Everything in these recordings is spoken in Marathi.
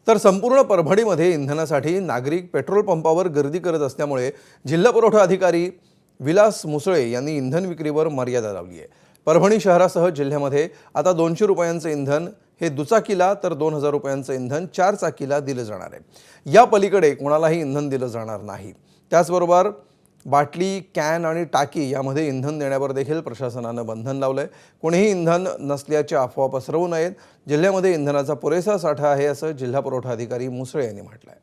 तर संपूर्ण परभणीमध्ये इंधनासाठी नागरिक पेट्रोल पंपावर गर्दी करत असल्यामुळे जिल्हा पुरवठा अधिकारी विलास मुसळे यांनी इंधन विक्रीवर मर्यादा लावली आहे। परभणी शहरासह जिल्ह्यामध्ये आता 200 रुपयांचे इंधन हे दुचाकीला तर 2000 रुपयांचं इंधन 4 चाकीला दिलं जाणार आहे। या पलीकडे कोणालाही इंधन दिलं जाणार नाही। त्याचबरोबर बाटली, कॅन आणि टाकी यामध्ये इंधन देण्यावर देखील प्रशासनानं बंधन लावलंय। कोणीही इंधन नसल्याच्या अफवा पसरवू नयेत। जिल्ह्यामध्ये इंधनाचा पुरेसा साठा आहे असं जिल्हा पुरवठा अधिकारी मुसळे यांनी म्हटलंय।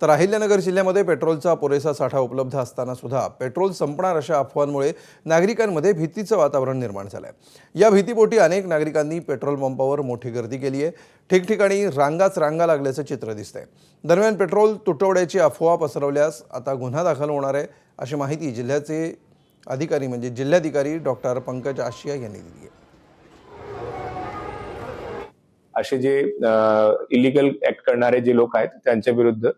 तर अहिल्यानगर जिल्ह्यामध्ये पेट्रोलचा पुरेसा साठा उपलब्ध असताना सुद्धा पेट्रोल संपणार अशा अफवांमुळे नागरिकांमध्ये भीतीचं वातावरण निर्माण झालंय। या भीतीपोटी अनेक नागरिकांनी पेट्रोल पंपावर मोठी गर्दी केली आहे। ठिकठिकाणी रांगा लागल्याचं चित्र दिसतंय। दरम्यान पेट्रोल तुटवड्याची अफवा पसरवल्यास आता गुन्हा दाखल होणार आहे अशी माहिती जिल्ह्याचे अधिकारी म्हणजे जिल्हाधिकारी डॉक्टर पंकज आशिया यांनी दिली आहे। असे जे इलिगल ऍक्ट करणारे जे लोक आहेत त्यांच्या विरुद्ध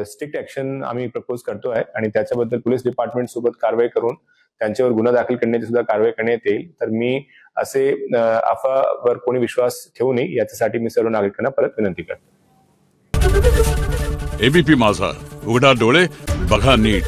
स्ट्रिक्ट ऍक्शन आम्ही प्रपोज करतोय आणि त्याच्याबद्दल पोलीस डिपार्टमेंट सोबत कारवाई करून त्यांच्यावर गुन्हा दाखल करण्याची सुद्धा कारवाई करण्यात येईल। तर मी असे अफवावर कोणी विश्वास ठेवू नये याच्यासाठी मी सर्व नागरिकांना परत विनंती करतो। एबीपी माझा, उघडा डोळे बघा नीट।